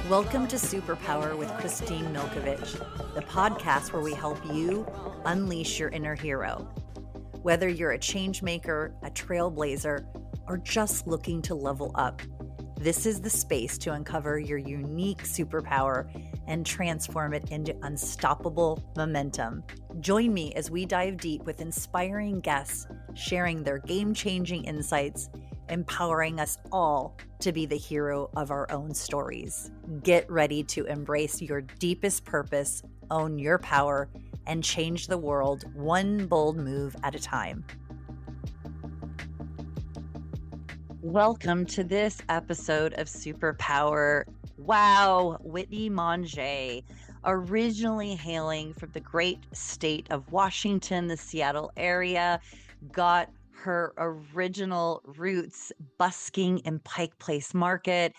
Welcome to Superpower with Kristine Milovich, the podcast where we help you unleash your inner hero. Whether you're a change maker, a trailblazer, or just looking to level up, this is the space to uncover your unique superpower and transform it into unstoppable momentum. Join me as we dive deep with inspiring guests, sharing their game-changing insights, empowering us all to be the hero of our own stories. Get ready to embrace your deepest purpose, own your power, and change the world one bold move at a time. Welcome to this episode of Superpower. Wow, Whitney Mongé, originally hailing from the great state of Washington, the Seattle area, got her original roots busking in Pike Place Market.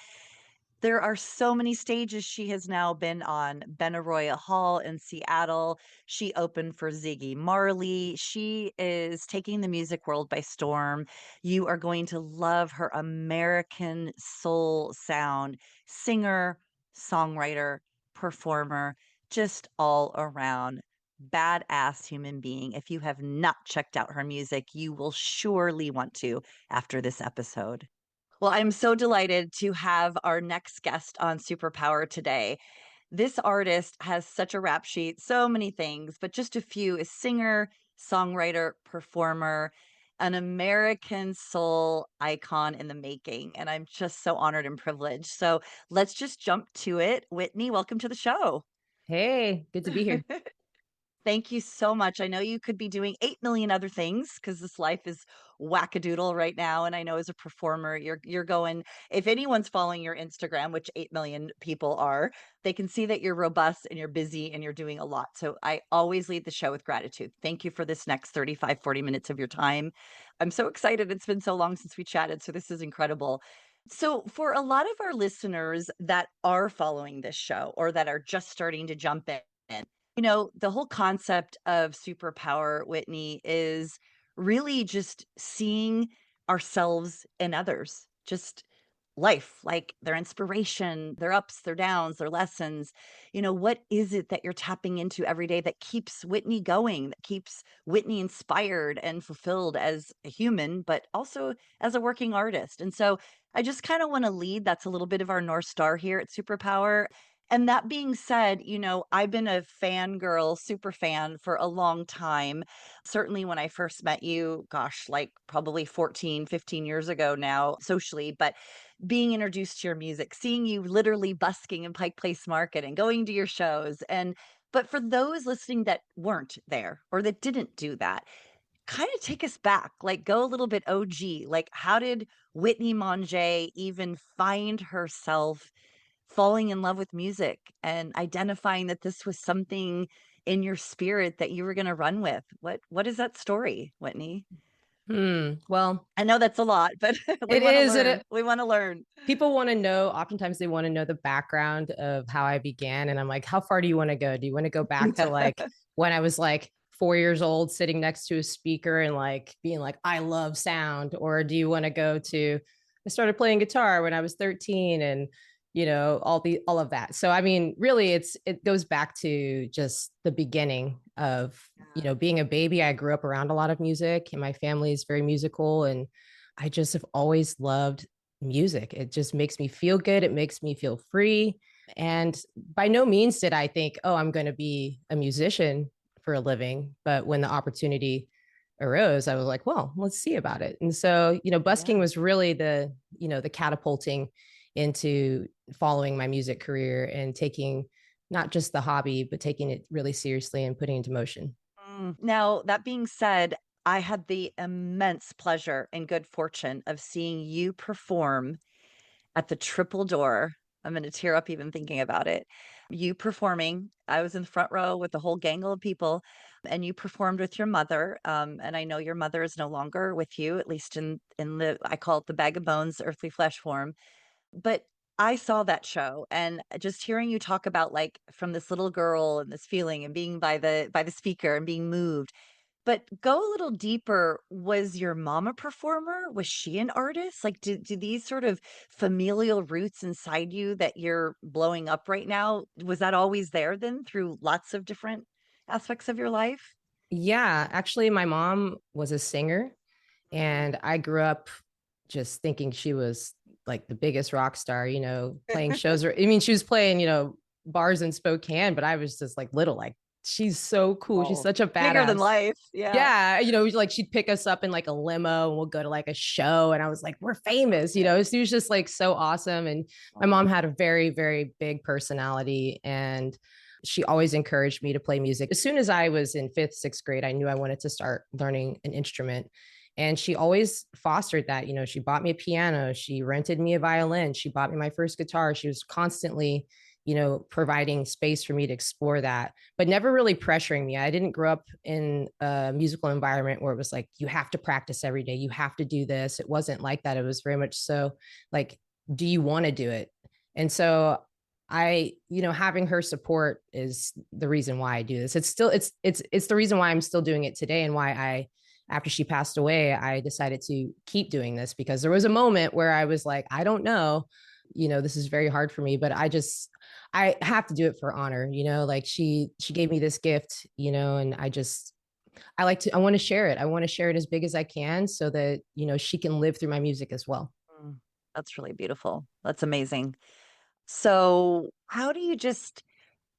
There are so many stages she has now been on. Benaroya Hall in Seattle. She opened for Ziggy Marley. She is taking the music world by storm. You are going to love her American soul sound. Singer, songwriter, performer, just all around badass human being. If you have not checked out her music, you will surely want to after this episode. Well, I'm so delighted to have our next guest on Superpower today. This artist has such a rap sheet, so many things, but just a few: is singer, songwriter, performer, an American soul icon in the making. And I'm just so honored and privileged. So let's just jump to it. Whitney, welcome to the show. Hey, good to be here. Thank you so much. I know you could be doing 8 million other things because this life is wackadoodle right now. And I know as a performer, you're going, if anyone's following your Instagram, which 8 million people are, they can see that you're robust and you're busy and you're doing a lot. So I always lead the show with gratitude. Thank you for this next 35, 40 minutes of your time. I'm so excited. It's been so long since we chatted. So this is incredible. So, for a lot of our listeners that are following this show or that are just starting to jump in, the whole concept of superpower, Whitney, is really just seeing ourselves in others, just life, like their inspiration, their ups, their downs, their lessons. What is it that you're tapping into every day that keeps Whitney going, that keeps Whitney inspired and fulfilled as a human, but also as a working artist? And so I just kind of want to lead. That's a little bit of our North Star here at Superpower. And that being said, I've been a fangirl, super fan for a long time. Certainly when I first met you, gosh, like probably 14, 15 years ago now, socially, but being introduced to your music, seeing you literally busking in Pike Place Market and going to your shows. But for those listening that weren't there or that didn't do that, kind of take us back, like go a little bit OG. Like, how did Whitney Mongé even find herself falling in love with music and identifying that this was something in your spirit that you were going to run with? What is that story, Whitney? Well, I know that's a lot, but we it want to is. learn. We want to learn. People want to know, oftentimes they want to know the background of how I began. And I'm like, how far do you want to go? Do you want to go back to like when I was like 4 years old, sitting next to a speaker and like being like, I love sound? Or do you want to go to, I started playing guitar when I was 13 and all of that. So I mean, really it goes back to just the beginning of being a baby. I grew up around a lot of music and my family is very musical, and I just have always loved music. It just makes me feel good. It makes me feel free. And by no means did I think, oh, I'm going to be a musician for a living. But when the opportunity arose, I was like, well, let's see about it. And so, busking was really the catapulting into following my music career and taking not just the hobby, but taking it really seriously and putting it into motion. Now, that being said, I had the immense pleasure and good fortune of seeing you perform at the Triple Door. I'm going to tear up even thinking about it. You performing, I was in the front row with a whole gangle of people, and you performed with your mother. And I know your mother is no longer with you, at least in the, I call it the bag of bones, earthly flesh form. But I saw that show, and just hearing you talk about, like, from this little girl and this feeling and being by the speaker and being moved. But go a little deeper. Was your mom a performer? Was she an artist? Like, do these sort of familial roots inside you that you're blowing up right now, was that always there then through lots of different aspects of your life? Yeah, actually, my mom was a singer, and I grew up just thinking she was like the biggest rock star, playing shows. I mean, she was playing, bars in Spokane, but I was just like little, like, she's so cool. She's Oh, such a bigger than badass. life. Yeah. Yeah, like she'd pick us up in like a limo and we'll go to like a show. And I was like, we're famous, She was just like so awesome. And my mom Oh. had a very, very big personality. And she always encouraged me to play music. As soon as I was in fifth, sixth grade, I knew I wanted to start learning an instrument. And she always fostered that. She bought me a piano, she rented me a violin, she bought me my first guitar. She was constantly, providing space for me to explore that, but never really pressuring me. I didn't grow up in a musical environment where it was like, you have to practice every day, you have to do this. It wasn't like that. It was very much so like, do you want to do it? And so having her support is the reason why I do this. It's the reason why I'm still doing it today, and why after she passed away, I decided to keep doing this, because there was a moment where I was like, I don't know, this is very hard for me, but I have to do it for honor, like she gave me this gift, and I want to share it. I want to share it as big as I can so that, she can live through my music as well. Mm, that's really beautiful. That's amazing. So, how do you just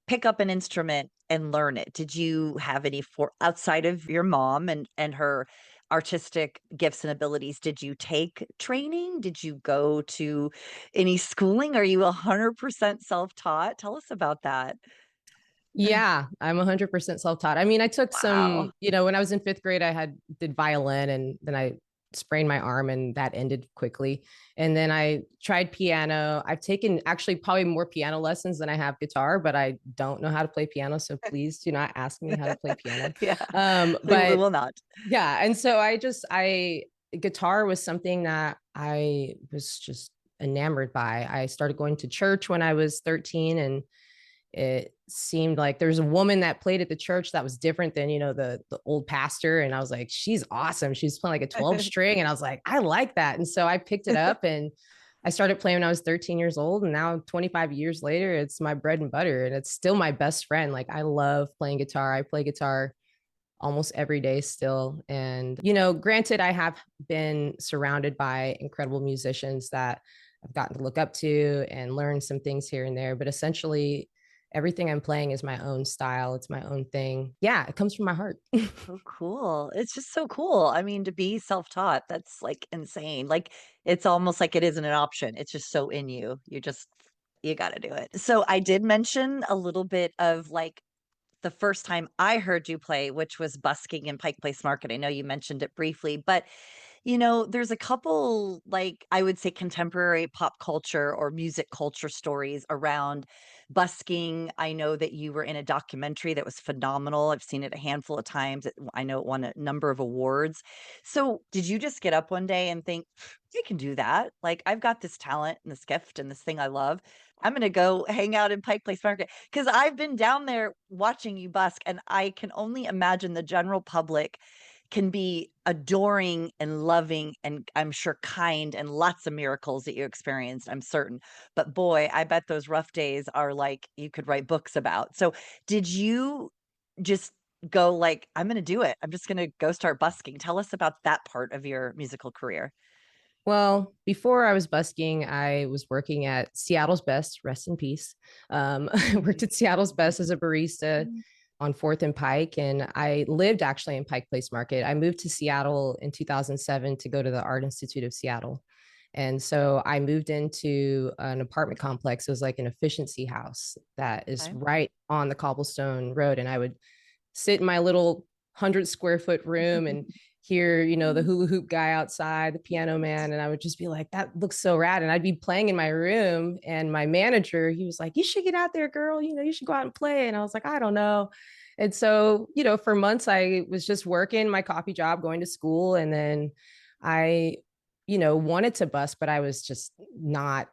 pick up an instrument and learn it? Did you have any for outside of your mom and her artistic gifts and abilities, did you take training? Did you go to any schooling? Are you 100% self-taught? Tell us about that. Yeah, I'm 100% self-taught. I mean, I took some, Wow. when I was in fifth grade, I did violin, and then I sprained my arm and that ended quickly. And then I tried piano. I've taken actually probably more piano lessons than I have guitar, but I don't know how to play piano. So please do not ask me how to play piano. Yeah, we But will not. yeah. And so guitar was something that I was just enamored by. I started going to church when I was 13, and it seemed like there's a woman that played at the church that was different than, the old pastor. And I was like, she's awesome. She's playing like a 12 string. And I was like, I like that. And so I picked it up and I started playing when I was 13 years old. And now 25 years later, it's my bread and butter. And it's still my best friend. Like, I love playing guitar. I play guitar almost every day still. And, granted, I have been surrounded by incredible musicians that I've gotten to look up to and learn some things here and there. But essentially, everything I'm playing is my own style. It's my own thing. Yeah, it comes from my heart. Oh, cool. It's just so cool. I mean, to be self-taught, that's, like, insane. Like, it's almost like it isn't an option. It's just so in you. You gotta do it. So, I did mention a little bit of, like, the first time I heard you play, which was busking in Pike Place Market. I know you mentioned it briefly, but there's a couple, like, I would say contemporary pop culture or music culture stories around busking. I know that you were in a documentary that was phenomenal. I've seen it a handful of times. I know it won a number of awards. So, did you just get up one day and think, I can do that? Like, I've got this talent and this gift and this thing I love. I'm going to go hang out in Pike Place Market because I've been down there watching you busk, and I can only imagine the general public can be adoring and loving and I'm sure kind and lots of miracles that you experienced, I'm certain. But boy, I bet those rough days are like you could write books about. So, did you just go like, I'm going to do it. I'm just going to go start busking. Tell us about that part of your musical career. Well, before I was busking, I was working at Seattle's Best, rest in peace. I worked at Seattle's Best as a barista on 4th and Pike, and I lived actually in Pike Place Market. I moved to Seattle in 2007 to go to the Art Institute of Seattle. And so I moved into an apartment complex. It was like an efficiency house that is Okay. right on the cobblestone road. And I would sit in my little 100 square foot room and hear, the hula hoop guy outside, the piano man. And I would just be like, that looks so rad. And I'd be playing in my room. And my manager, he was like, you should get out there, girl. You should go out and play. And I was like, I don't know. And so, for months, I was just working my coffee job, going to school. And then I, wanted to bus, but I was just not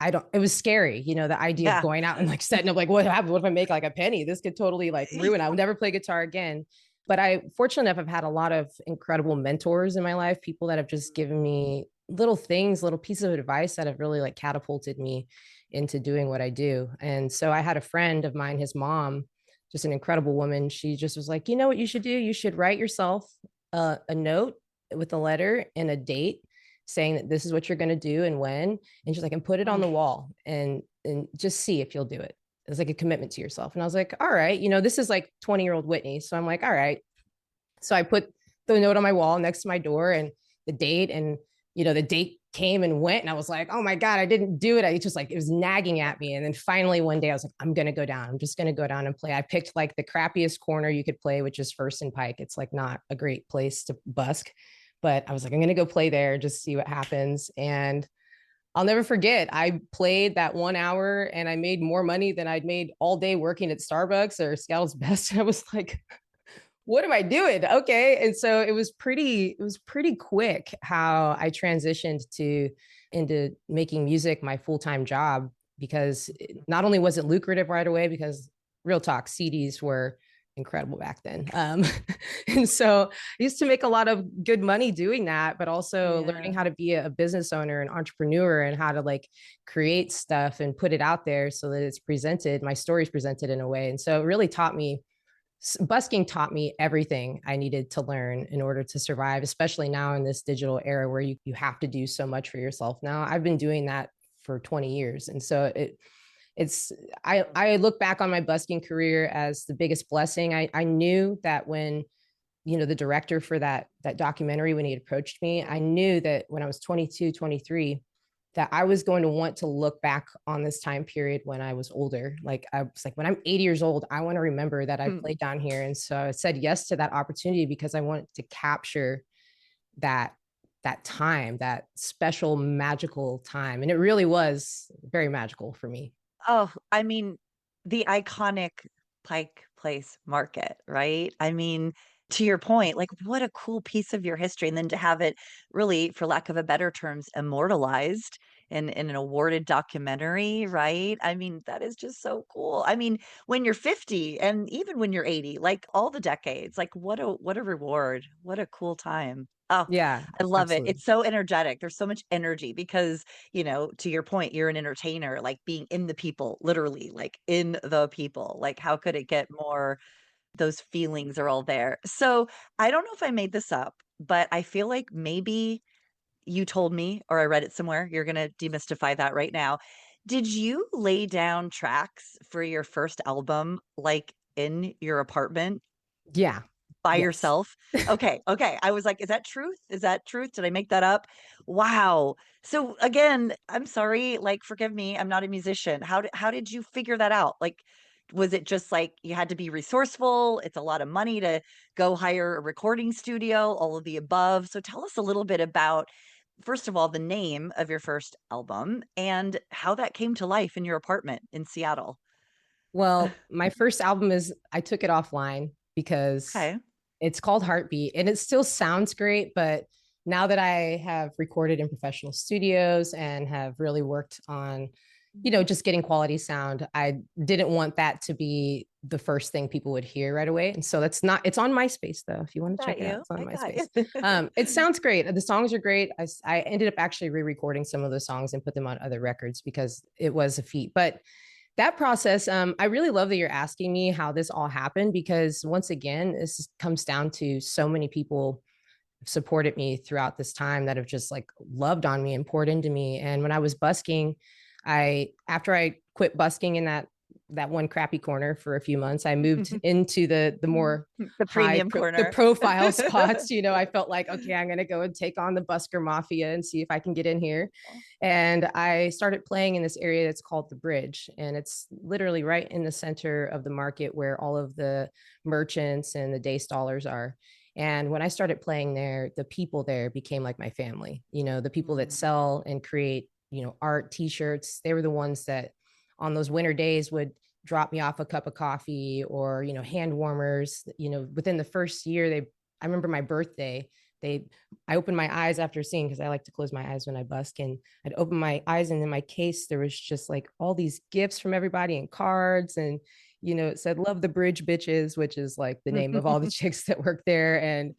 it was scary, the idea of Yeah. going out and like setting up, like, what happened? What if I make like a penny? This could totally like ruin. I would never play guitar again. But I, fortunately enough, I've had a lot of incredible mentors in my life, people that have just given me little things, little pieces of advice that have really like catapulted me into doing what I do. And so I had a friend of mine, his mom, just an incredible woman. She just was like, you know what you should do? You should write yourself a note with a letter and a date saying that this is what you're going to do and when. And she's like, and put it on Mm. the wall and just see if you'll do it. It's like a commitment to yourself. And I was like, all right, you know, this is like 20-year-old Whitney. So I'm like, all right. So I put the note on my wall next to my door and the date, and you know, the date came and went, and I was like, oh my God, I didn't do it. I just like, it was nagging at me. And then finally one day I was like, I'm going to go down. I'm just going to go down and play. I picked like the crappiest corner you could play, which is First and Pike. It's like not a great place to busk, but I was like, I'm going to go play there, just see what happens. And I'll never forget, I played that 1 hour and I made more money than I'd made all day working at Starbucks or Scout's Best. I was like, what am I doing? Okay. And so it was pretty quick how I transitioned to into making music my full-time job, because not only was it lucrative right away, because real talk, CDs were incredible back then. And so I used to make a lot of good money doing that, but also Yeah. learning how to be a business owner and entrepreneur and how to like create stuff and put it out there so that it's presented, my story's presented in a way. And so it really taught me, busking taught me everything I needed to learn in order to survive, especially now in this digital era where you have to do so much for yourself now. I've been doing that for 20 years. And so it's I look back on my busking career as the biggest blessing. I knew that when, you know, the director for that documentary, when he approached me, I knew that when I was 22, 23, that I was going to want to look back on this time period when I was older. Like I was like, when I'm 80 years old, I want to remember that I Mm. played down here. And so I said yes to that opportunity because I wanted to capture that that time, that special magical time. And it really was very magical for me. Oh, I mean, the iconic Pike Place Market, right? I mean, to your point, like what a cool piece of your history. And then to have it really, for lack of a better terms, immortalized in an awarded documentary, right? I mean, that is just so cool. I mean, when you're 50 and even when you're 80, like all the decades, like what a reward. What a cool time. Oh, Yeah, I love it. absolutely. It's so energetic. There's so much energy because to your point, you're an entertainer, like being in the people, literally, like in the people. Like, how could it get more? Those feelings are all there. So I don't know if I made this up, but I feel like maybe you told me, or I read it somewhere. You're going to demystify that right now. Did you lay down tracks for your first album, like in your apartment? Yeah. By Yes. yourself? Okay, okay. I was like, "Is that truth? Is that truth? Did I make that up?" Wow. So again, I'm sorry, like, forgive me, I'm not a musician. How did you figure that out? Like, was it just like you had to be resourceful? It's a lot of money to go hire a recording studio, all of the above. So tell us a little bit about, first of all, the name of your first album and how that came to life in your apartment in Seattle. Well, my first album is, I took it offline because Okay. it's called Heartbeat and it still sounds great. But now that I have recorded in professional studios and have really worked on, you know, just getting quality sound, I didn't want that to be the first thing people would hear right away. And so that's not, it's on MySpace though. If you want to Got check it out, you. it's on I got MySpace. you. It sounds great. The songs are great. I ended up actually re-recording some of the songs and put them on other records because it was a feat. But that process, I really love that you're asking me how this all happened, because once again, this comes down to so many people supported me throughout this time that have just like loved on me and poured into me. And when I was busking, after I quit busking in that one crappy corner for a few months, I moved into the more The premium the corner. profile spots. You know, I felt like, okay, I'm going to go and take on the busker mafia and see if I can get in here. And I started playing in this area that's called the Bridge, and it's literally right in the center of the market where all of the merchants and the day stallers are. And when I started playing there, the people there became like my family. You know, the people that Mm. sell and create, you know, art, t-shirts, they were the ones that on those winter days would drop me off a cup of coffee or, you know, hand warmers. You know, within the first year, I remember my birthday, they, I opened my eyes after singing, because I like to close my eyes when I busk, and I'd open my eyes and in my case, there was just like all these gifts from everybody and cards. And it said love the bridge bitches, which is like the name of all the chicks that work there. And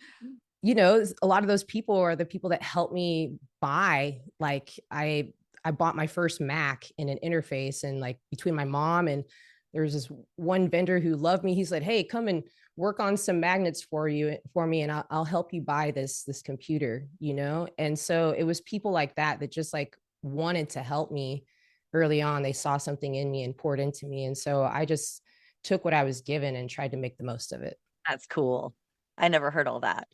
a lot of those people are the people that helped me buy. Like I bought my first Mac in an interface, and like between my mom and there was this one vendor who loved me. He said, "Hey, come and work on some magnets for me, and I'll help you buy this computer." And so it was people like that that just like wanted to help me early on. They saw something in me and poured into me, and so I just took what I was given and tried to make the most of it. That's cool. I never heard all that.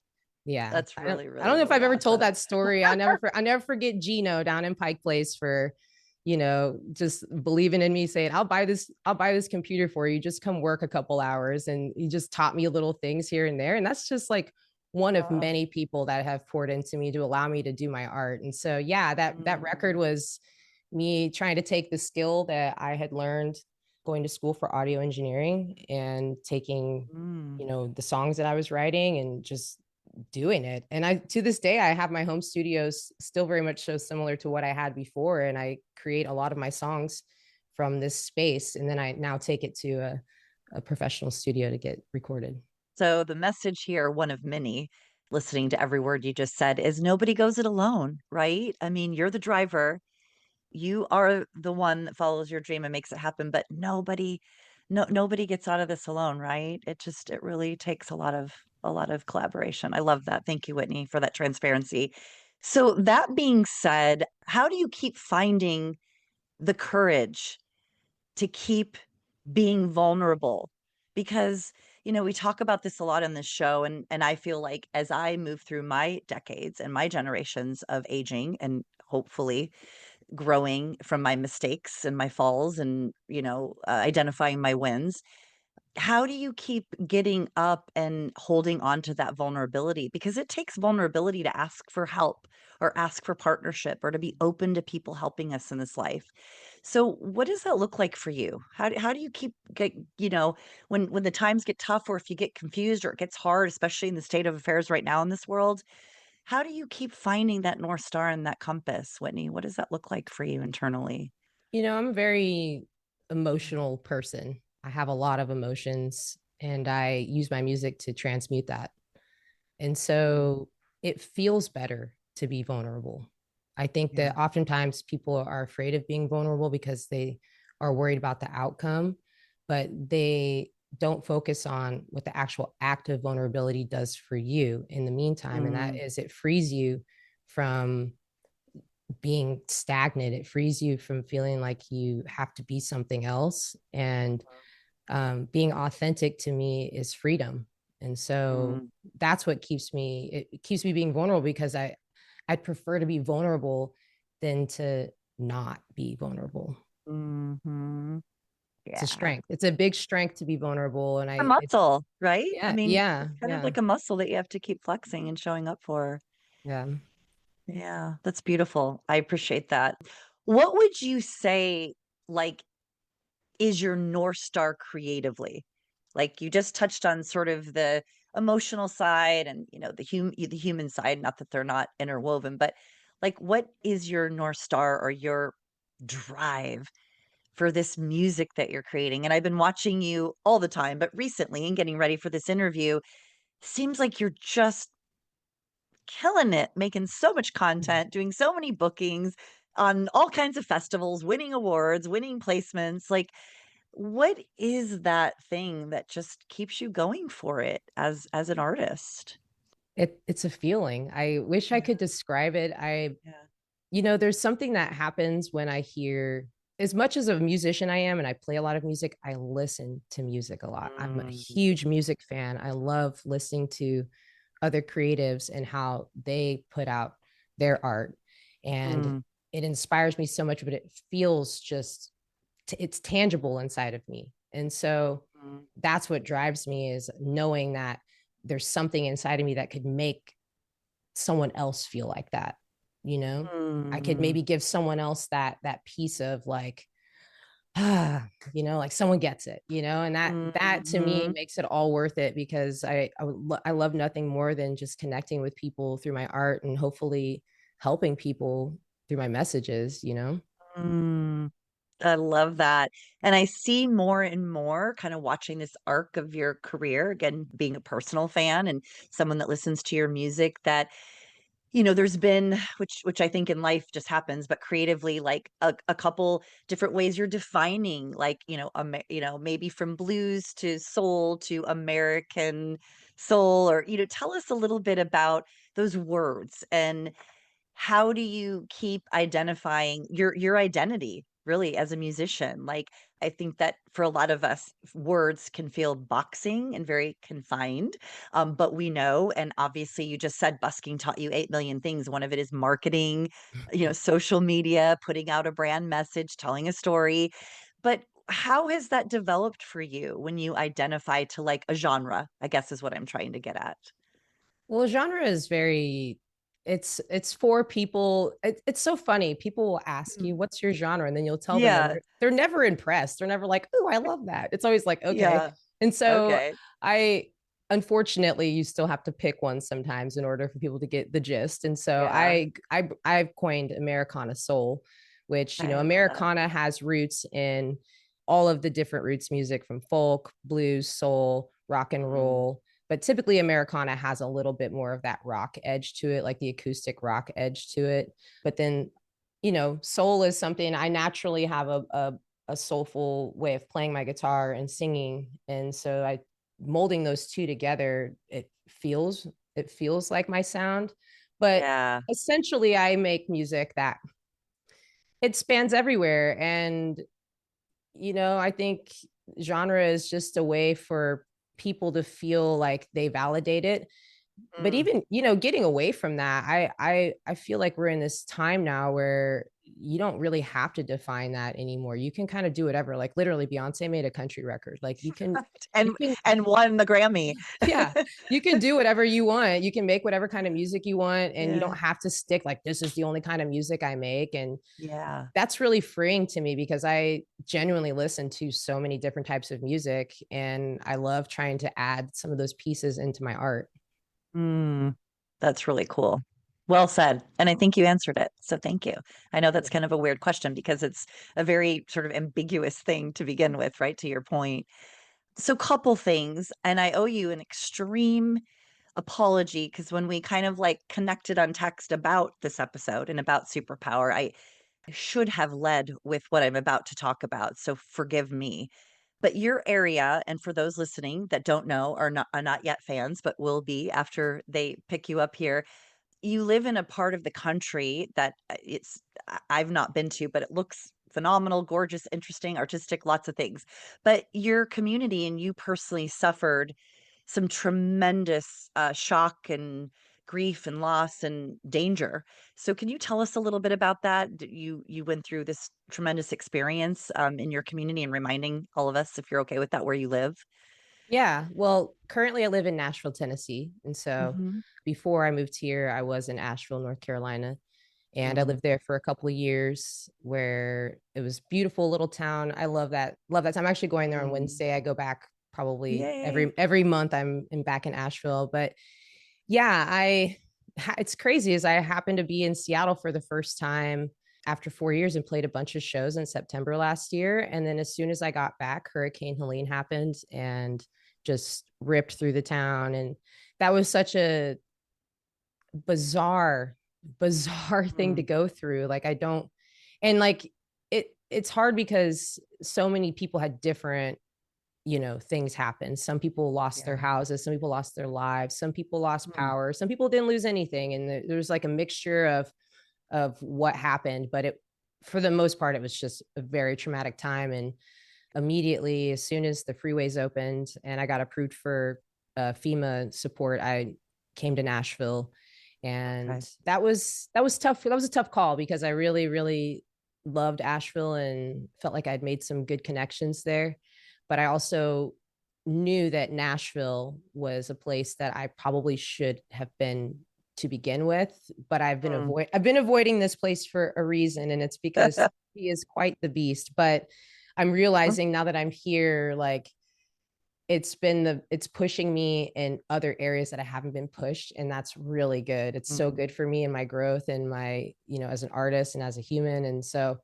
Yeah. That's I don't really, I really, don't know if really I've ever told awesome. that story. I never forget Gino down in Pike Place for, just believing in me, saying, I'll buy this computer for you. Just come work a couple hours. And he just taught me little things here and there. And that's just like one of Wow. many people that have poured into me to allow me to do my art. And so yeah, that record Mm, was me trying to take the skill that I had learned going to school for audio engineering and taking, mm. the songs that I was writing and just doing it. And I, to this day, I have my home studios still very much so similar to what I had before. And I create a lot of my songs from this space. And then I now take it to a professional studio to get recorded. So the message here, one of many, listening to every word you just said, is nobody goes it alone, right? I mean, you're the driver. You are the one that follows your dream and makes it happen, but nobody gets out of this alone, right? It really takes a lot of collaboration. I love that. Thank you, Whitney, for that transparency. So that being said, how do you keep finding the courage to keep being vulnerable? Because, we talk about this a lot in this show, and I feel like as I move through my decades and my generations of aging and hopefully growing from my mistakes and my falls and, identifying my wins, how do you keep getting up and holding on to that vulnerability? Because it takes vulnerability to ask for help or ask for partnership or to be open to people helping us in this life. So what does that look like for you? How do you keep when the times get tough or if you get confused or it gets hard, especially in the state of affairs right now in this world, how do you keep finding that North Star and that compass, Whitney? What does that look like for you internally? I'm a very emotional person. I have a lot of emotions and I use my music to transmute that. And Mm, so it feels better to be vulnerable. I think yeah. that oftentimes people are afraid of being vulnerable because they are worried about the outcome, but they don't focus on what the actual act of vulnerability does for you in the meantime. And that Mm, is it frees you from being stagnant. It frees you from feeling like you have to be something else. And being authentic to me is freedom. And so mm, that's what it keeps me being vulnerable because I'd prefer to be vulnerable than to not be vulnerable. mhm. It's a Yeah. strength. It's a big strength to be vulnerable. And A it's, muscle, right? I yeah, mean, yeah, it's kind of yeah, like a muscle that you have to keep flexing and showing up for. yeah. Yeah, that's beautiful. I appreciate that. What would you say, like, is your North Star creatively? Like, you just touched on sort of the emotional side and, the human side, not that they're not interwoven, but, like, what is your North Star or your drive for this music that you're creating? And I've been watching you all the time, but recently and getting ready for this interview, seems like you're just killing it, making so much content, doing so many bookings on all kinds of festivals, winning awards, winning placements. Like, what is that thing that just keeps you going for it as an artist? It's a feeling. I wish I Yeah, could describe it. yeah. There's something that happens when I hear, as much as a musician I am and I play a lot of music, I listen to music a lot. I'm a Mm, huge music fan. I love listening to other creatives and how they put out their art. And mm, it inspires me so much, but it feels just, it's tangible inside of me. And so mm, that's what drives me is knowing that there's something inside of me that could make someone else feel like that. you know I could mhm, maybe give someone else that piece of like, ah, like someone gets it, and that to me mhm, makes it all worth it because I love nothing more than just connecting with people through my art and hopefully helping people through my messages. mm. I love that. And I see more and more kind of watching this arc of your career, again, being a personal fan and someone that listens to your music that, there's been, which I think in life just happens, but creatively, like a couple different ways you're defining, like, maybe from blues to soul to American soul, or, tell us a little bit about those words and how do you keep identifying your identity really as a musician? Like, I think that for a lot of us, words can feel boxing and very confined. But we know, and obviously you just said busking taught you 8 million things. One of it is marketing, social media, putting out a brand message, telling a story. But how has that developed for you when you identify to like a genre, I guess is what I'm trying to get at. Well, genre is very it's for people. It's so funny. People will ask you, Mm. "What's your genre?" And then you'll tell them, and Yeah. they're never impressed. They're never like, "Oh, I love that." It's always like, "Okay." Yeah. And so Okay. I unfortunately you still have to pick one sometimes in order for people to get the gist. And so Yeah. I've coined Americana soul, which, I love that. Americana has roots in all of the different roots music from folk, blues, soul, rock and Mhm. roll, but typically Americana has a little bit more of that rock edge to it, like the acoustic rock edge to it. But then, soul is something I naturally have a soulful way of playing my guitar and singing. And so I molding those two together, it feels like my sound. But Yeah. essentially I make music that it spans everywhere. And I think genre is just a way for people to feel like they validate it. But Mm. even, getting away from that, I feel like we're in this time now where you don't really have to define that anymore. You can kind of do whatever. Like literally Beyonce made a country record. Like you And can and won the Grammy. yeah, you can do whatever you want. You can make whatever kind of music you want, and you Yeah. don't have to stick like this is the only kind of music I make. And Yeah. that's really freeing to me because I genuinely listen to so many different types of music, and I love trying to add some of those pieces into my art. Mm. That's really cool. Well said. And I think you answered it. So thank you. I know that's kind of a weird question because it's a very sort of ambiguous thing to begin with, right? To your point. So couple things, and I owe you an extreme apology because when we kind of like connected on text about this episode and about superpower, I should have led with what I'm about to talk about. So forgive me. But your area, and for those listening that don't know, are not yet fans, but will be after they pick you up here. You live in a part of the country that I've not been to, but it looks phenomenal, gorgeous, interesting, artistic, lots of things. But your community and you personally suffered some tremendous shock and grief and loss and danger. So can you tell us a little bit about that? You went through this tremendous experience in your community and reminding all of us, if you're okay with that, where you live. Yeah. Well, currently I live in Nashville, Tennessee. And so Hmm. before I moved here, I was in Asheville, North Carolina. And I Mm. lived there for a couple of years where it was beautiful little town. I love that. Love that time. I'm actually going there on Mm. Wednesday. I go back probably Yay. every month I'm back in Asheville. But yeah, it's crazy as I happened to be in Seattle for the first time after 4 years and played a bunch of shows in September last year. And then as soon as I got back, Hurricane Helene happened and just ripped through the town. And that was such a bizarre thing to Mm. go through. Like I don't and like it's hard because so many people had different things happen. Some people lost their Yeah. houses, some people lost their lives, some people lost Mm. power, some people didn't lose anything, and there's like a mixture of what happened. But it for the most part it was just a very traumatic time. And immediately as soon as the freeways opened and I got approved for FEMA support, I came to Nashville. Okay. And that was tough. That was a tough call because I really loved Asheville and felt like I'd made some good connections there. But I also knew that Nashville was a place that I probably should have been to begin with. But Mm. I've been avoiding this place for a reason, and it's because he is quite the beast. But I'm realizing now that I'm here, like it's pushing me in other areas that I haven't been pushed. And that's really good. It's so Mm. good for me and my growth and my, as an artist and as a human. And so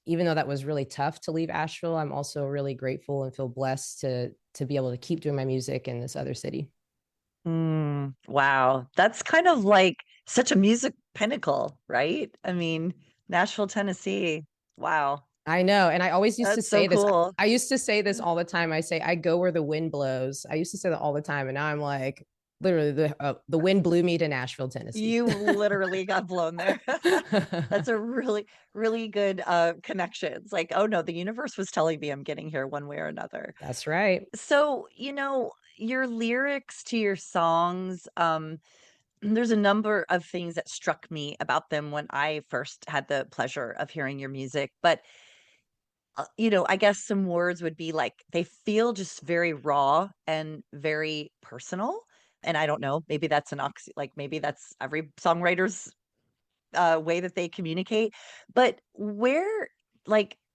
even though that was really tough to leave Asheville, I'm also really grateful and feel blessed to be able to keep doing my music in this other city. Wow. That's kind of like such a music pinnacle, right? I mean, Nashville, Tennessee. Wow. I know, and I always used to That's so say this. cool. I used to say this all the time. I say, "I go where the wind blows." I used to say that all the time, and now I'm like, literally, the wind blew me to Nashville, Tennessee. You literally got blown there. That's a really, really good connection. It's like, oh no, the universe was telling me I'm getting here one way or another. That's right. So, your lyrics to your songs, there's a number of things that struck me about them when I first had the pleasure of hearing your music. But, I guess some words would be like they feel just very raw and very personal. And I don't know, maybe that's like maybe that's every songwriter's way that they communicate. But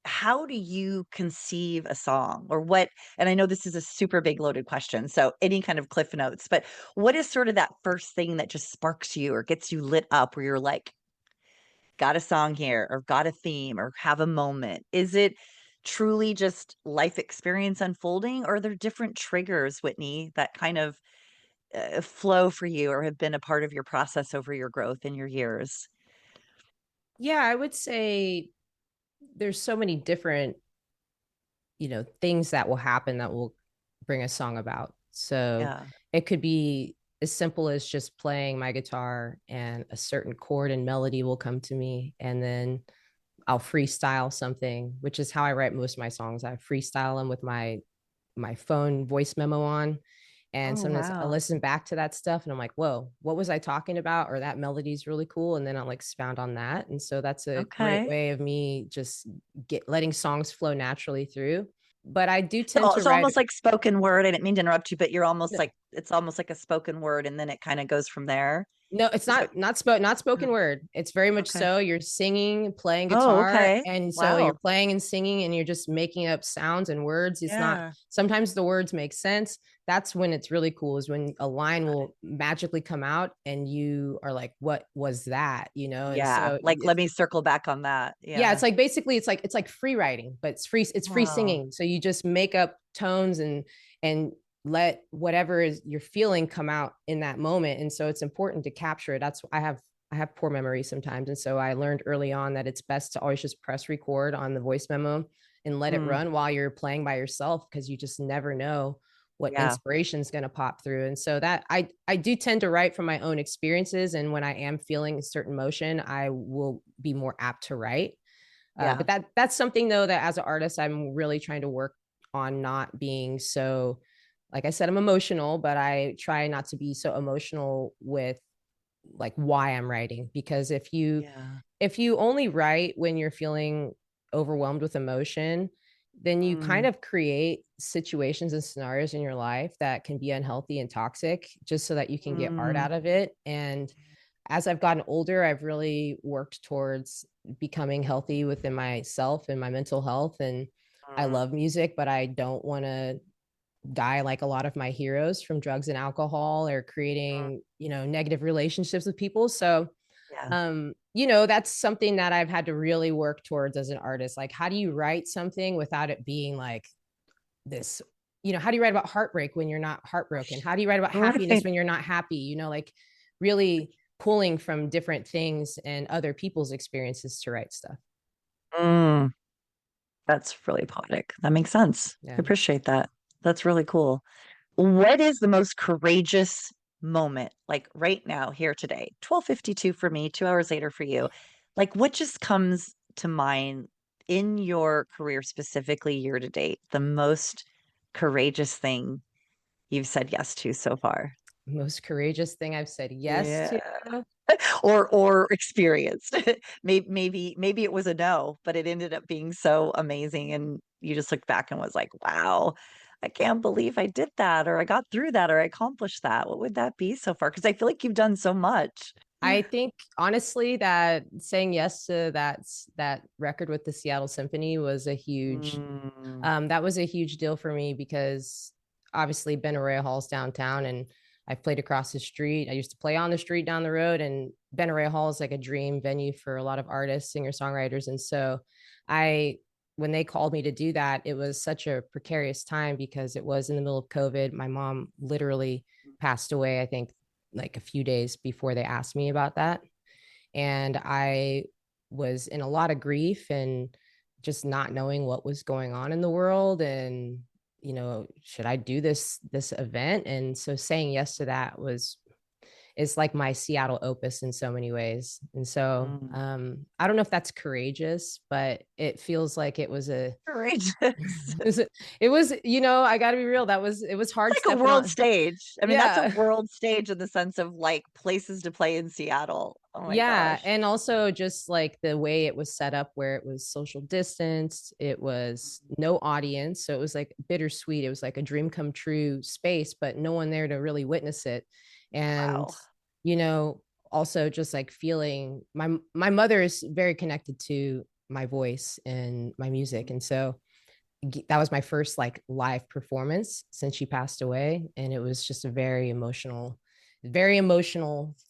how do you conceive a song or what? And I know this is a super big loaded question. So any kind of cliff notes, but what is sort of that first thing that just sparks you or gets you lit up where you're like, got a song here or got a theme or have a moment? Is it truly just life experience unfolding or are there different triggers, Whitney, that kind of flow for you or have been a part of your process over your growth in your years? Yeah, I would say there's so many different, things that will happen that will bring a song about. So Yeah. it could be as simple as just playing my guitar and a certain chord and melody will come to me. And then I'll freestyle something, which is how I write most of my songs. I freestyle them with my phone voice memo on. And Oh, sometimes I wow. listen back to that stuff and I'm like, whoa, what was I talking about? Or that melody's really cool. And then I'll expound on that. And so that's a great Okay. way of me just letting songs flow naturally through. But I do So tend to it's write. almost like spoken word. I didn't mean to interrupt you, but you're almost like it's almost like a spoken word and then it kind of goes from there. No, it's Is what not oh, spoken word. It's very much okay. so you're singing, playing Oh, guitar, okay. and so you're Wow. playing and singing and you're just making up sounds and words. It's not Yeah. sometimes the words make sense. That's when it's really cool is when a line Got it. will magically come out and you are like, what was that? And Yeah. so Like let me circle back on that. yeah, Yeah. it's like basically it's like free writing, but it's free Oh, singing. So you just make up tones and let whatever is you're feeling come out in that moment. And so it's important to capture it. I have poor memory sometimes. And so I learned early on that it's best to always just press record on the voice memo and let it mm, run while you're playing by yourself because you just never know what yeah. inspiration is going to pop through. And so that I do tend to write from my own experiences. And when I am feeling a certain emotion, I will be more apt to write. Yeah. But that's something though that as an artist, I'm really trying to work on not being so, like I said, I'm emotional, but I try not to be so emotional with like why I'm writing. Because Yeah. if you only write when you're feeling overwhelmed with emotion, then you kind Mm, of create situations and scenarios in your life that can be unhealthy and toxic just so that you can get art mm, out of it. And as I've gotten older, I've really worked towards becoming healthy within myself and my mental health. And I mm, love music, but I don't want to die like a lot of my heroes from drugs and alcohol or mm, creating, negative relationships with people. So, yeah. that's something that I've had to really work towards as an artist. Like, how do you write something without it being like this? How do you write about heartbreak when you're not heartbroken? How do you write about happiness Right. when you're not happy? Like really pulling from different things and other people's experiences to write stuff. Mm, that's really poetic. That makes sense. I Yeah. appreciate that. That's really cool. What is the most courageous moment, like right now, here today? 12:52 for me, 2 hours later for you. Like, what just comes to mind in your career, specifically year to date, the most courageous thing you've said yes to so far? Most courageous thing I've said yes Yeah. to. Or experienced. Maybe it was a no, but it ended up being so amazing, and you just looked back and was like, "Wow, I can't believe I did that, or I got through that, or I accomplished that." What would that be so far? Because I feel like you've done so much. I think honestly that saying yes to that record with the Seattle Symphony was a huge Mm, that was a huge deal for me because obviously Benaroya Hall's downtown and I've played across the street. I used to play on the street down the road, and Benaroya Hall is like a dream venue for a lot of artists, singer-songwriters. And so I when they called me to do that, it was such a precarious time because it was in the middle of COVID. My mom literally passed away, I think, like a few days before they asked me about that. And I was in a lot of grief and just not knowing what was going on in the world. And, should I do this event? And so saying yes to that was is like my Seattle opus in so many ways. And so Mm. I don't know if that's courageous, but it feels like it was a Courageous. it was, it was, I got to be real. It was hard Like a stepping world on. stage. I mean, that's a Yeah. world stage in the sense of, like, places to play in Seattle. Oh my Yeah, gosh. and also just like the way it was set up where it was social distanced, it was Mhm. no audience, so it was like bittersweet. It was like a dream come true space, but no one there to really witness it. And, Wow. you know, also just like feeling my mother is very connected to my voice and my music. Mm. And so that was my first like live performance since she passed away, and it was just a very emotional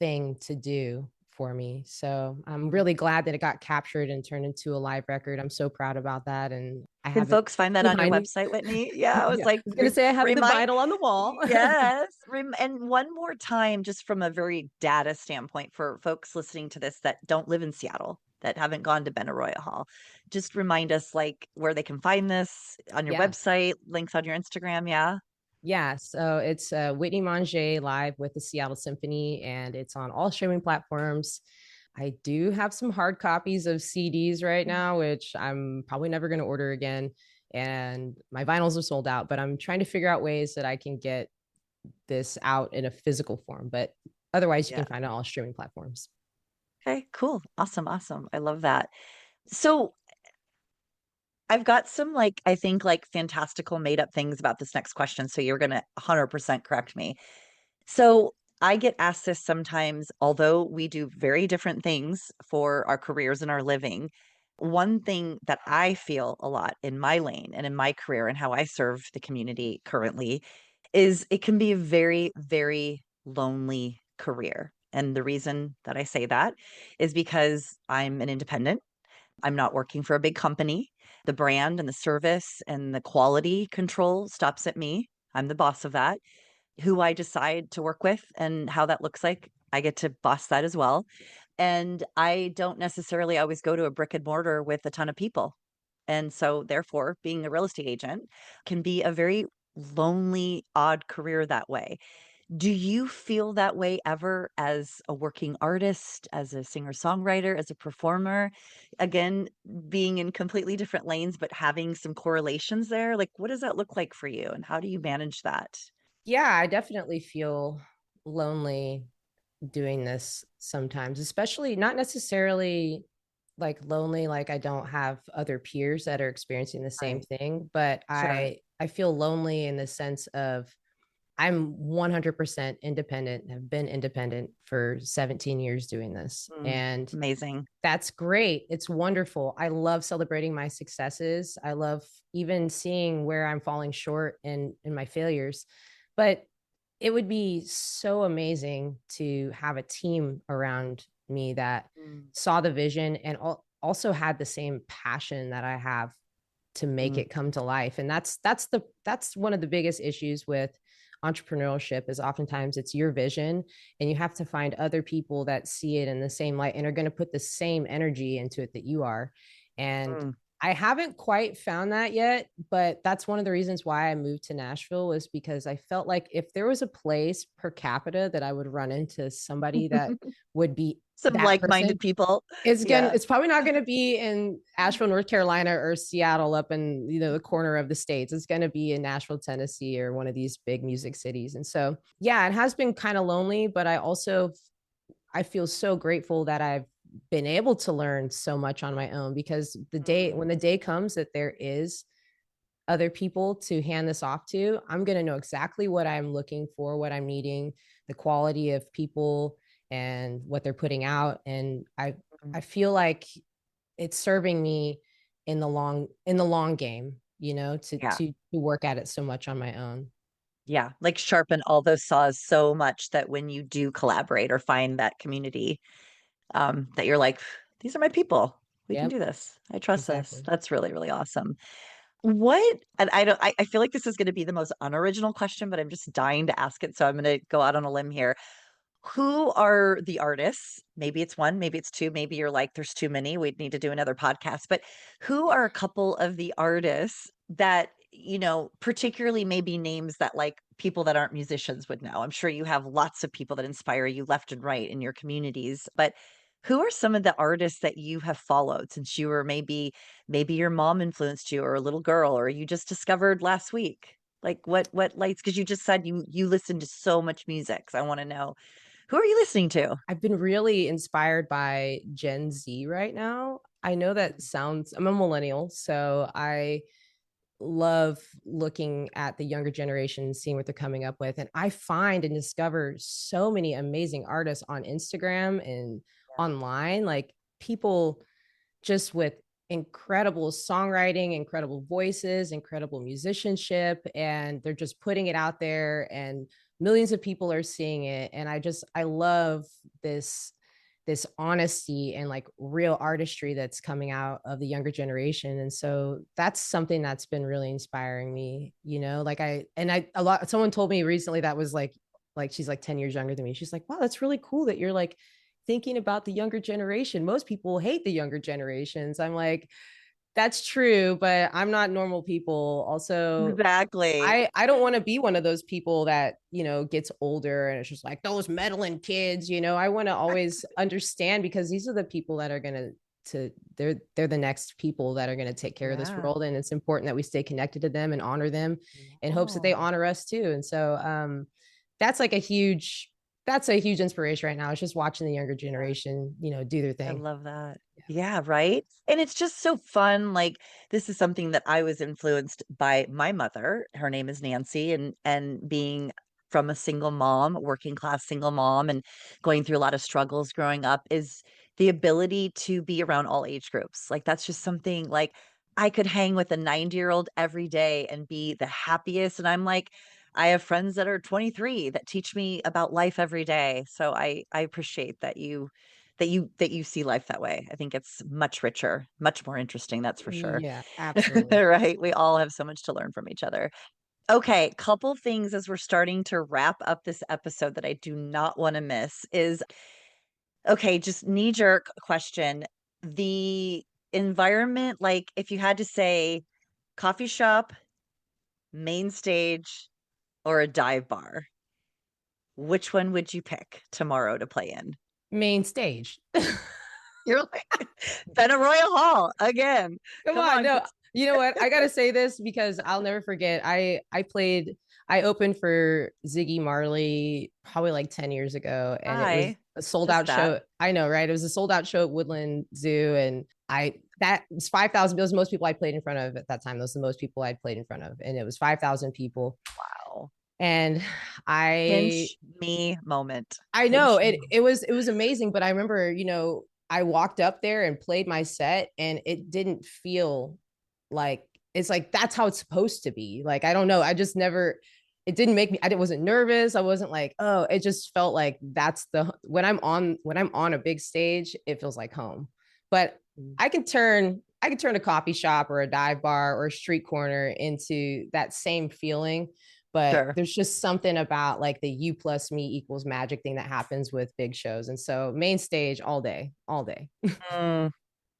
thing to do for me. So I'm Mm. really glad that it got captured and turned into a live record. I'm so proud about that, and I Can have it folks find that on your behind me. website, Whitney? Yeah, I was Yeah, I like, was gonna say I have the remind vinyl on the wall. yes, and one more time, just from a very data standpoint for folks listening to this that don't live in Seattle, that haven't gone to Benaroya Hall, just remind us, like, where they can find this on your Yeah. website, links on your Instagram, yeah? Yeah, so it's Whitney Mongé live with the Seattle Symphony, and it's on all streaming platforms. I do have some hard copies of CDs right now, which I'm probably never going to order again. And my vinyls are sold out, but I'm trying to figure out ways that I can get this out in a physical form. But otherwise, you Yeah. can find it on all streaming platforms. Okay, cool. Awesome, awesome. I love that. So, I've got some, like, I think, like, fantastical made up things about this next question, so you're gonna 100% correct me. So I get asked this sometimes, although we do very different things for our careers and our living. One thing that I feel a lot in my lane and in my career and how I serve the community currently is it can be a very, very lonely career. And the reason that I say that is because I'm an independent. I'm not working for a big company. The brand and the service and the quality control stops at me. I'm the boss of that. Who I decide to work with and how that looks like, I get to boss that as well. And I don't necessarily always go to a brick and mortar with a ton of people. And so, therefore, being a real estate agent can be a very lonely, odd career that way. Do you feel that way ever as a working artist, as a singer-songwriter, as a performer? Again, being in completely different lanes, but having some correlations there. Like, what does that look like for you, and how do you manage that? Yeah, I definitely feel lonely doing this sometimes, especially not necessarily like lonely, like I don't have other peers that are experiencing the same Right. thing, but Sure. I feel lonely in the sense of I'm 100% independent, have been independent for 17 years doing this. Mm, And amazing. that's great. It's wonderful. I love celebrating my successes. I love even seeing where I'm falling short in my failures. But it would be so amazing to have a team around me that Mm, saw the vision and also had the same passion that I have to make mm, it come to life. And that's one of the biggest issues with entrepreneurship is oftentimes it's your vision and you have to find other people that see it in the same light and are going to put the same energy into it that you are. And mm. I haven't quite found that yet, but that's one of the reasons why I moved to Nashville was because I felt like if there was a place per capita that I would run into somebody that would be Some that person, like-minded people. Yeah. it's probably not going to be in Asheville, North Carolina or Seattle up in, the corner of the states. It's going to be in Nashville, Tennessee or one of these big music cities. And so, yeah, it has been kind of lonely, but I feel so grateful that I've been able to learn so much on my own because Mm, when the day comes that there is other people to hand this off to, I'm going to know exactly what I'm looking for, what I'm needing, the quality of people and what they're putting out. And mm. I feel like it's serving me in the long game, Yeah. to work at it so much on my own. Yeah, like, sharpen all those saws so much that when you do collaborate or find that community, that you're like, "These are my people." We can Yep, do this. I trust this. exactly. That's really, really awesome. What and I don't I feel like this is gonna be the most unoriginal question, but I'm just dying to ask it, so I'm gonna go out on a limb here. Who are the artists? Maybe it's 1, maybe it's 2, maybe you're like, "There's too many, we'd need to do another podcast," but who are a couple of the artists that, particularly maybe names that, like, people that aren't musicians would know? I'm sure you have lots of people that inspire you left and right in your communities, but who are some of the artists that you have followed since you were maybe your mom influenced you or a little girl or you just discovered last week? Like, what lights? Because you just said you listen to so much music, so I wanna know who are you listening to? I've been really inspired by Gen Z right now. I know that sounds, I'm a millennial, so I love looking at the younger generation and seeing what they're coming up with. And I find and discover so many amazing artists on Instagram and online, like people just with incredible songwriting, incredible voices, incredible musicianship, and they're just putting it out there and millions of people are seeing it. And I love this honesty and like real artistry that's coming out of the younger generation. And so that's something that's been really inspiring me, like a lot, someone told me recently that was like she's like 10 years younger than me. She's like, wow, that's really cool that you're like thinking about the younger generation. Most people hate the younger generations. I'm like, that's true, but I'm not normal people. Also, Exactly. I don't want to be one of those people that, gets older and it's just like those meddling kids, I want to always understand because these are the people that are going they're the next people that are going to take care of this Yeah. world. And it's important that we stay connected to them and honor them in hopes that they Oh, honor us too. And so that's like a huge that's a huge inspiration right now. It's just watching the younger yeah. generation, do their I thing. love that. Yeah, right? And it's just so fun, like, this is something that I was influenced by my mother. Her name is Nancy, and being from a single mom, working class single mom, and going through a lot of struggles growing up is the ability to be around all age groups. Like, that's just something like, I could hang with a 90-year-old every day and be the happiest, and I'm like, I have friends that are 23 that teach me about life every day. So I appreciate that you see life that way. I think it's much richer, much more interesting, that's for sure. Yeah, absolutely. Right? We all have so much to learn from each other. Okay, couple things as we're starting to wrap up this episode that I do not wanna miss is okay, just knee-jerk question. The environment, like, if you had to say coffee shop, main stage, or a dive bar, which one would you pick tomorrow to play in? Main stage. You're like, Royal Hall again. Come Come on, on, no. Chris. You know what? I gotta say this because I'll never forget. I opened for Ziggy Marley probably like 10 years ago, and it was Hi. a sold Just out that. show. I know, right? It was a sold out show at Woodland Zoo, and I that was 5,000. It was the most people I played in front of at that time. Those were the most people I'd played in front of, and it was 5,000 people. Wow. And I Pinch me moment. I know Pinch me it moment. it was it was amazing, but I remember, I walked up there and played my set and it didn't feel like it's like that's how it's supposed to be. Like I don't know, I just never it didn't make me I wasn't nervous. I wasn't like, oh, it just felt like that's the when I'm on a big stage, it feels like home. But Mm. I can turn a coffee shop or a dive bar or a street corner into that same feeling, but Sure. there's just something about like the you plus me equals magic thing that happens with big shows. And so main stage all day, all day. Mm.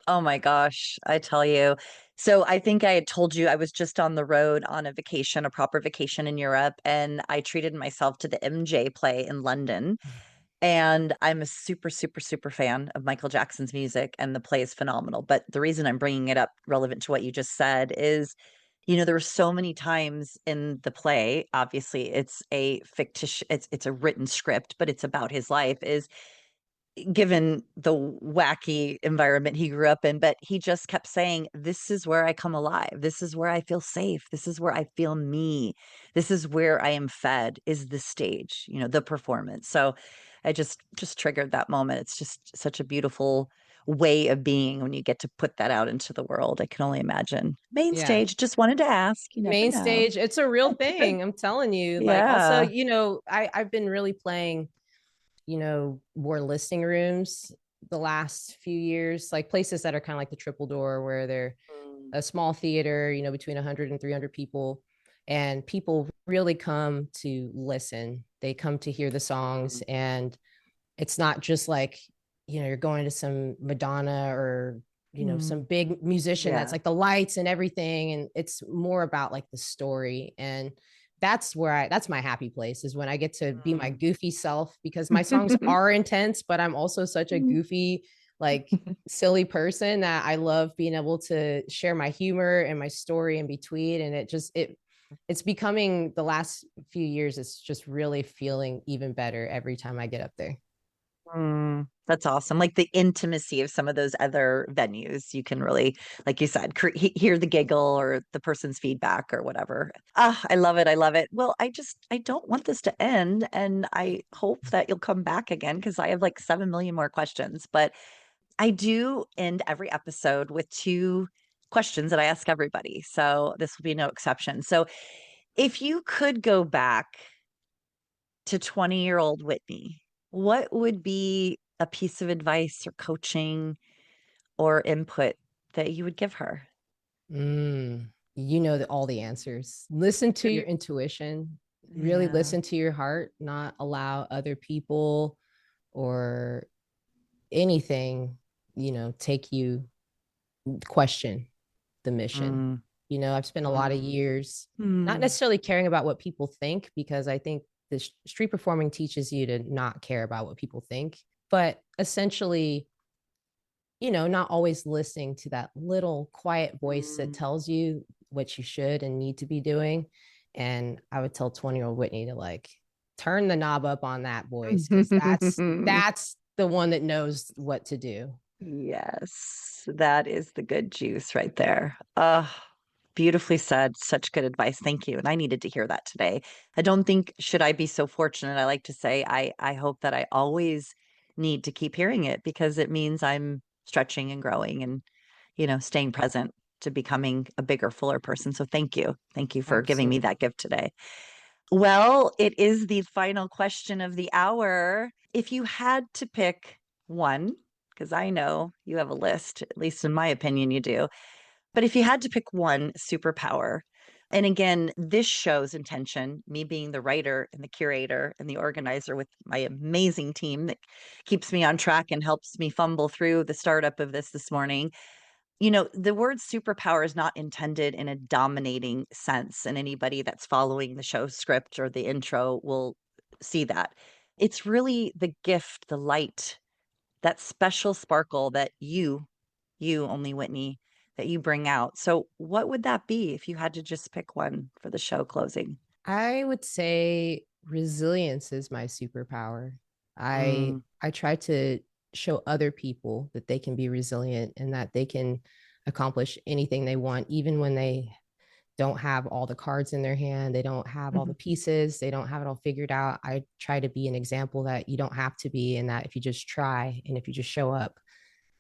Oh my gosh, I tell you. So I think I had told you I was just on the road on a vacation, a proper vacation in Europe, and I treated myself to the MJ play in London. And I'm a super, super, super fan of Michael Jackson's music, and the play is phenomenal. But the reason I'm bringing it up relevant to what you just said is, there were so many times in the play, obviously it's a fictitious, it's a written script, but it's about his life, is given the wacky environment he grew up in, but he just kept saying, "This is where I come alive. This is where I feel safe. This is where I feel me. This is where I am fed is the stage, the performance." So I just triggered that moment. It's just such a beautiful way of being when you get to put that out into the world. I can only imagine. Main Yeah. stage, just wanted to ask. You never Main know. stage, it's a real thing. I'm telling you. Like also, Yeah. I've been really playing, more listening rooms the last few years, like places that are kind of like the Triple Door, where they're Mm, a small theater, between 100 and 300 people. And people really come to listen. They come to hear the songs. mm, And it's not just like, you're going to some Madonna or, some mm. big musician that's Yeah. like the lights and everything. And it's more about like the story. And that's my happy place, is when I get to be my Mm. goofy self, because my songs are intense, but I'm also such a goofy, like silly person, that I love being able to share my humor and my story in between. And it's becoming, the last few years, it's just really feeling even better every time I get up there. Mm, that's awesome. Like the intimacy of some of those other venues, you can really, like you said, hear the giggle or the person's feedback or whatever. Ah, I love it. I love it. Well, I don't want this to end, and I hope that you'll come back again because I have like 7 million more questions. But I do end every episode with two questions that I ask everybody. So this will be no exception. So if you could go back to 20-year-old Whitney, what would be a piece of advice or coaching or input that you would give her? All the answers. Listen to Mm. your intuition, really Yeah. listen to your heart, not allow other people or anything, take you question the mission. Mm, I've spent a lot of mm, years not mm, necessarily caring about what people think, because I think the street performing teaches you to not care about what people think, but essentially, not always listening to that little quiet voice that mm. tells you what you should and need to be doing. And I would tell 20-year-old Whitney to like turn the knob up on that voice, because that's the one that knows what to do. Yes, that is the good juice right there. Beautifully said. Such good advice. Thank you. And I needed to hear that today. I don't think should I be so fortunate. I like to say I hope that I always need to keep hearing it because it means I'm stretching and growing and staying present to becoming a bigger, fuller person. So thank you. Thank you for giving me Absolutely. that gift today. Well, it is the final question of the hour. If you had to pick one, because I know you have a list, at least in my opinion, you do. But if you had to pick one superpower, and again, this show's intention, me being the writer and the curator and the organizer with my amazing team that keeps me on track and helps me fumble through the startup of this morning. The word superpower is not intended in a dominating sense, and anybody that's following the show script or the intro will see that. It's really the gift, the light, that special sparkle that you only Whitney, that you bring out. So what would that be if you had to just pick one for the show closing? I would say resilience is my superpower. I Mm, I try to show other people that they can be resilient and that they can accomplish anything they want, even when they don't have all the cards in their hand, they don't have all the mhm, pieces, they don't have it all figured out. I try to be an example that you don't have to be, and that if you just try and if you just show up,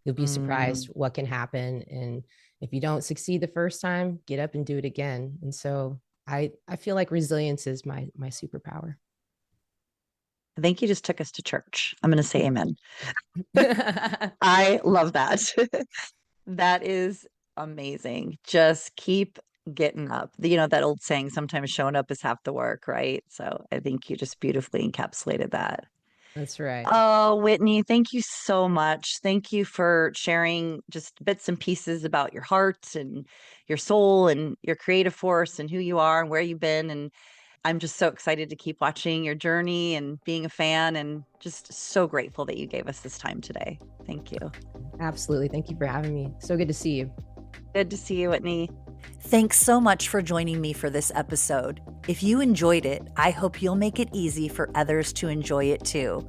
you'll be surprised mm. what can happen. And if you don't succeed the first time, get up and do it again. And so I feel like resilience is my superpower. I think you just took us to church. I'm going to say amen. I love that. That is amazing. Just keep getting up. That old saying, sometimes showing up is half the work, right? So I think you just beautifully encapsulated that. That's right. Oh, Whitney, thank you so much. Thank you for sharing just bits and pieces about your heart and your soul and your creative force and who you are and where you've been. And I'm just so excited to keep watching your journey and being a fan and just so grateful that you gave us this time today. Thank you. Absolutely. Thank you for having me. So good to see you. Good to see you, Whitney. Thanks so much for joining me for this episode. If you enjoyed it, I hope you'll make it easy for others to enjoy it too.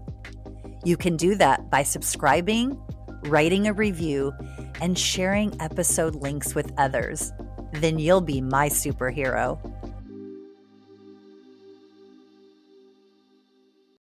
You can do that by subscribing, writing a review, and sharing episode links with others. Then you'll be my superhero.